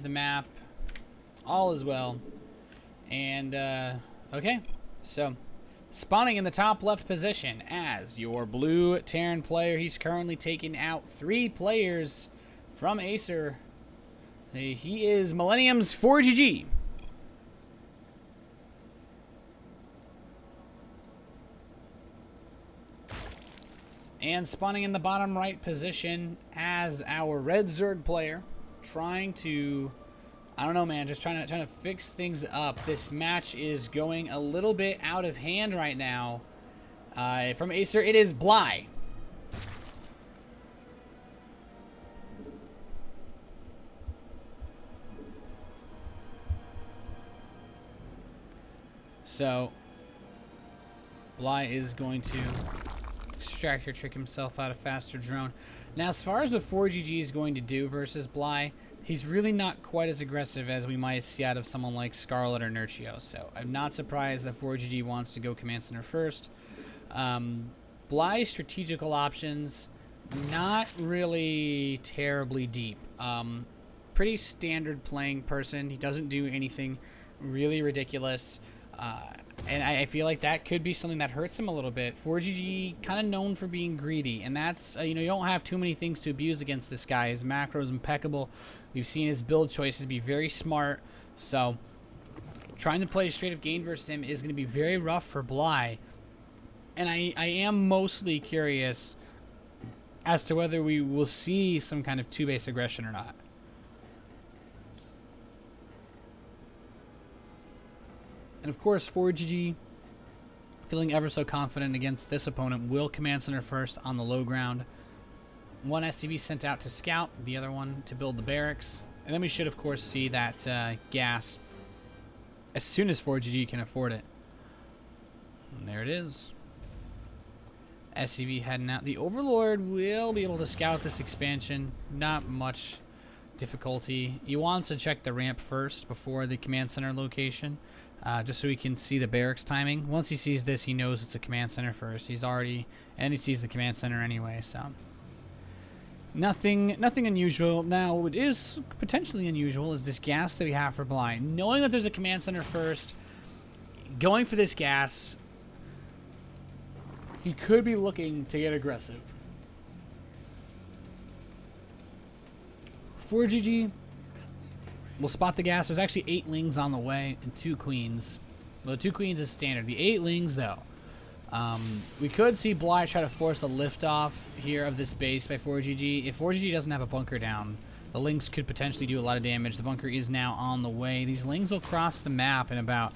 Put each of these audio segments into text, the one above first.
the map, all is well. And okay, so spawning in the top left position as your blue Terran player. He's currently taking out 3 players from Acer. He is Millenium's ForGG. And spawning in the bottom right position as our red Zerg player, trying to, I don't know, man, just trying to fix things up. This match is going a little bit out of hand right now. From Acer, it is Bly. So Bly is going to extract or trick himself out of faster drone. Now, as far as what ForGG is going to do versus Bly, he's really not quite as aggressive as we might see out of someone like Scarlet or Nurchio. So I'm not surprised that ForGG wants to go command center first. Bly's strategical options, not really terribly deep. Pretty standard playing person. He doesn't do anything really ridiculous. And I feel like that could be something that hurts him a little bit. ForGG kind of known for being greedy, and that's, you don't have too many things to abuse against this guy. His macro is impeccable. We've seen his build choices be very smart, so trying to play a straight up game versus him is going to be very rough for Bly. And I am mostly curious as to whether we will see some kind of 2-base aggression or not. And of course, ForGG, feeling ever so confident against this opponent, will command center first on the low ground. One SCV sent out to scout, the other one to build the barracks. And then we should, of course, see that gas as soon as ForGG can afford it. And there it is. SCV heading out. The Overlord will be able to scout this expansion. Not much difficulty. He wants to check the ramp first before the command center location. Just so he can see the barracks timing. Once he sees this, he knows it's a command center first. He's already, and he sees the command center anyway, so nothing unusual. Now, what is potentially unusual is this gas that we have for Bly. Knowing that there's a command center first, going for this gas, he could be looking to get aggressive. ForGG we'll spot the gas. There's actually 8 lings on the way and 2 queens. Well, 2 queens is standard. The 8 lings, though. We could see Bly try to force a liftoff here of this base by ForGG. If ForGG doesn't have a bunker down, the lings could potentially do a lot of damage. The bunker is now on the way. These lings will cross the map in about,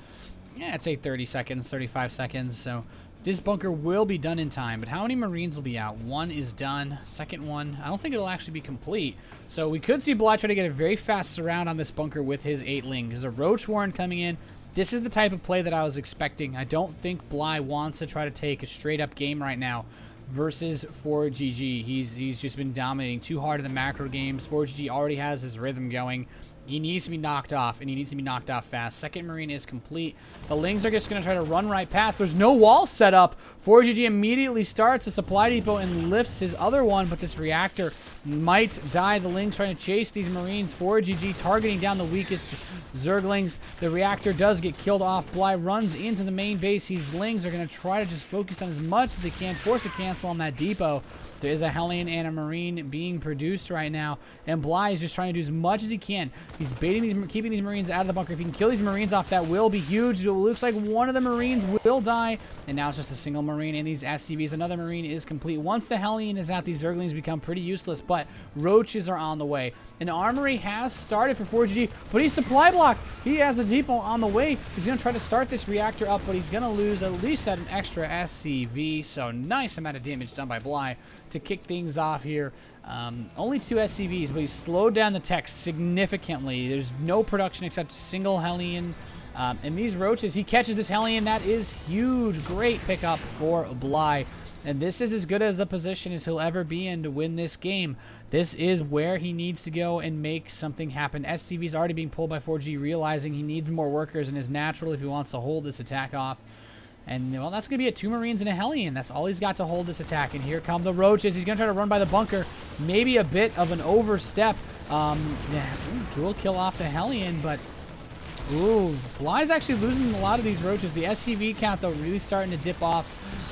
I'd say 30 seconds, 35 seconds. So this bunker will be done in time, but how many Marines will be out? 1 is done. Second one, I don't think it'll actually be complete. So we could see Bly try to get a very fast surround on this bunker with his 8 lings. There's a Roach Warren coming in. This is the type of play that I was expecting. I don't think Bly wants to try to take a straight-up game right now versus ForGG. He's just been dominating too hard in the macro games. ForGG already has his rhythm going. He needs to be knocked off, and he needs to be knocked off fast. Second Marine is complete. The lings are just going to try to run right past. There's no wall set up. ForGG immediately starts a supply depot and lifts his other one, but this reactor might die. The lings trying to chase these Marines. ForGG targeting down the weakest Zerglings. The reactor does get killed off. Bly runs into the main base. These lings are going to try to just focus on as much as they can. Force a cancel on that depot. There is a Hellion and a Marine being produced right now, and Bly is just trying to do as much as he can. He's baiting these, keeping these Marines out of the bunker. If he can kill these Marines off, that will be huge. It looks like one of the Marines will die, and now it's just a single Marine and these SCVs. Another Marine is complete. Once the Hellion is out, these Zerglings become pretty useless, but Roaches are on the way. An armory has started for ForGG, but he's supply blocked. He has a depot on the way. He's going to try to start this reactor up, but he's going to lose at least an extra SCV, so nice amount of damage done by Bly to kick things off here. Only 2 SCVs, but he's slowed down the tech significantly. There's no production except single Hellion. And these Roaches, he catches this Hellion. That is huge. Great pickup for Bly. And this is as good as a position as he'll ever be in to win this game. This is where he needs to go and make something happen. SCV is already being pulled by ForGG, realizing he needs more workers and is natural if he wants to hold this attack off. And, well, that's going to be 2 Marines and a Hellion. That's all he's got to hold this attack. And here come the Roaches. He's going to try to run by the bunker. Maybe a bit of an overstep. Yeah, we'll kill off the Hellion, but ooh, Bly's actually losing a lot of these roaches. The SCV count, though, really starting to dip off.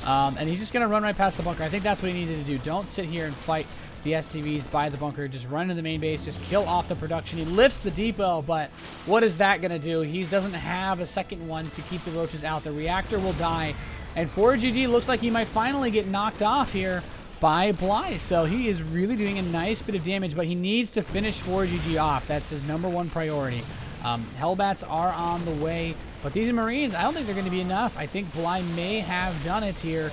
And he's just going to run right past the bunker. I think that's what he needed to do. Don't sit here and fight the SCVs by the bunker. Just run to the main base. Just kill off the production. He lifts the depot, but what is that going to do? He doesn't have a second one to keep the roaches out. The reactor will die. And ForGG looks like he might finally get knocked off here by Bly. So he is really doing a nice bit of damage, but he needs to finish ForGG off. That's his #1 priority. Hellbats are on the way, but these Marines, I don't think they're going to be enough. I think Bly may have done it here.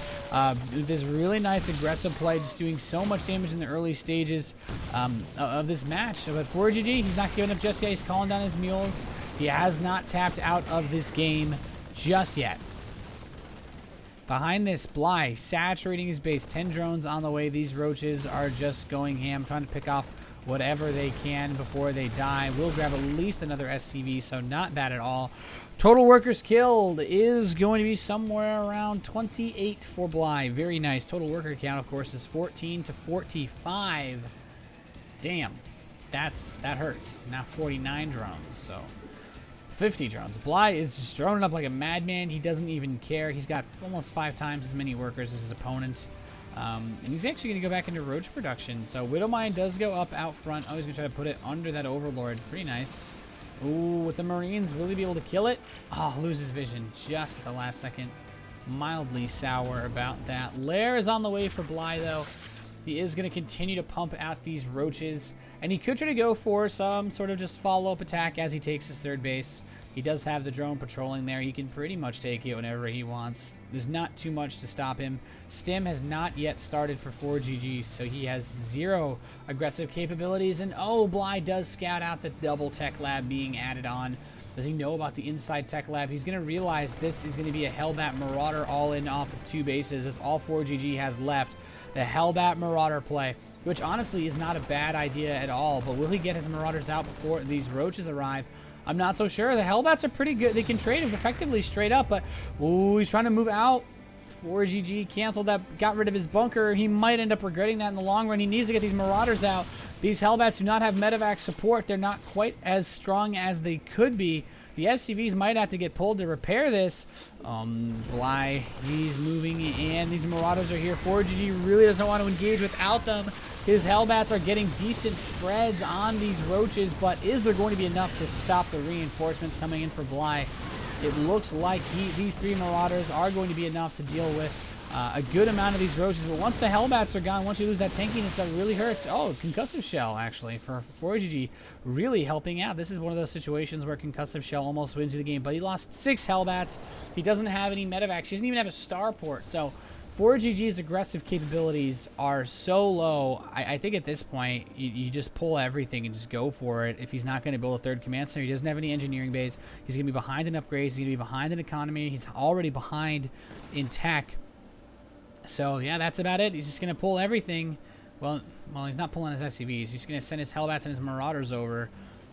This really nice aggressive play, just doing so much damage in the early stages of this match. But ForGG, he's not giving up just yet. He's calling down his mules. He has not tapped out of this game just yet. Behind this, Bly saturating his base. 10 drones on the way. These roaches are just going ham, trying to pick off whatever they can before they die. We'll grab at least another SCV, so not bad at all. Total workers killed is going to be somewhere around 28 for Bly. Very nice. Total worker count, of course, is 14 to 45. Damn, that hurts. Now 49 drones, so 50 drones. Bly is just droning up like a madman. He doesn't even care. He's got almost 5 times as many workers as his opponent. And he's actually going to go back into roach production. So Widowmine does go up out front. Oh, he's going to try to put it under that Overlord. Pretty nice. Ooh, with the Marines, will he be able to kill it? Oh, loses vision just at the last second. Mildly sour about that. Lair is on the way for Bly, though. He is going to continue to pump out these roaches. And he could try to go for some sort of just follow-up attack as he takes his third base. He does have the drone patrolling there. He can pretty much take it whenever he wants. There's not too much to stop him. Stim has not yet started for ForGG, so he has 0 aggressive capabilities. And oh, Bly does scout out the double tech lab being added on. Does he know about the inside tech lab? He's going to realize this is going to be a Hellbat Marauder all in off of 2 bases. That's all ForGG has left. The Hellbat Marauder play, which honestly is not a bad idea at all. But will he get his Marauders out before these roaches arrive? I'm not so sure. The Hellbats are pretty good. They can trade him effectively straight up, but ooh, he's trying to move out. ForGG canceled that, got rid of his bunker. He might end up regretting that in the long run. He needs to get these Marauders out. These Hellbats do not have medevac support. They're not quite as strong as they could be. The SCVs might have to get pulled to repair this. Bly, he's moving in. These Marauders are here. ForGG really doesn't want to engage without them. His Hellbats are getting decent spreads on these roaches, but is there going to be enough to stop the reinforcements coming in for Bly? It looks like these 3 Marauders are going to be enough to deal with a good amount of these roaches. But once the Hellbats are gone, once you lose that tankiness, that really hurts. Oh, Concussive Shell, actually, for ForGG, really helping out. This is one of those situations where Concussive Shell almost wins you the game, but he lost 6 Hellbats. He doesn't have any medevacs. He doesn't even have a starport, so ForGG's aggressive capabilities are so low. I think at this point, you just pull everything and just go for it. If he's not going to build a 3rd command center, he doesn't have any engineering base. He's going to be behind in upgrades. He's going to be behind in economy. He's already behind in tech. So, yeah, that's about it. He's just going to pull everything. Well, he's not pulling his SCVs. He's just going to send his Hellbats and his Marauders over.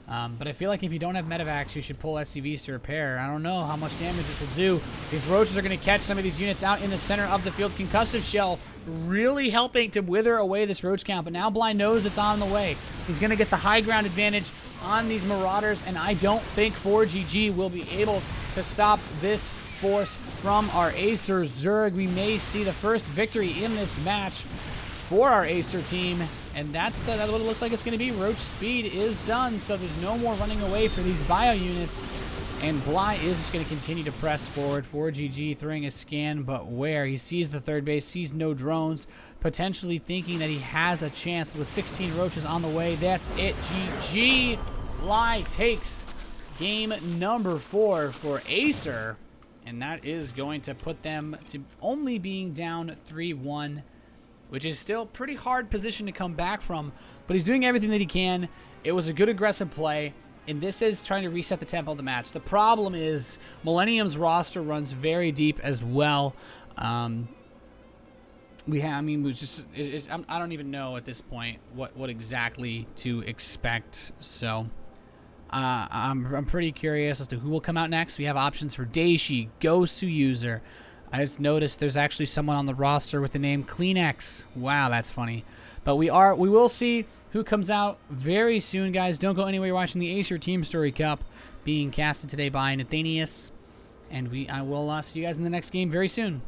But I feel like if you don't have medevacs, you should pull SCVs to repair. I don't know how much damage this will do. These roaches are going to catch some of these units out in the center of the field. Concussive Shell really helping to wither away this roach count. But now Bly knows it's on the way. He's going to get the high ground advantage on these Marauders. And I don't think ForGG will be able to stop this force from our Acer Zerg. We may see the first victory in this match for our Acer team, and that's what it looks like it's going to be. Roach speed is done, so there's no more running away for these bio units, and Bly is just going to continue to press forward. ForGG throwing a scan, but where? He sees the 3rd base, sees no drones, potentially thinking that he has a chance with 16 roaches on the way. That's it. GG. Bly takes game number 4 for Acer, and that is going to put them to only being down 3-1. Which is still a pretty hard position to come back from, but he's doing everything that he can. It was a good aggressive play, and this is trying to reset the tempo of the match. The problem is Millenium's roster runs very deep as well. I don't even know at this point what exactly to expect. So I'm pretty curious as to who will come out next. We have options for Daishi, Gosu User. I just noticed there's actually someone on the roster with the name Kleenex. Wow, that's funny. But we will see who comes out very soon, guys. Don't go anywhere. You're watching the Acer TeamStory Cup being casted today by Nathanias. And I will see you guys in the next game very soon.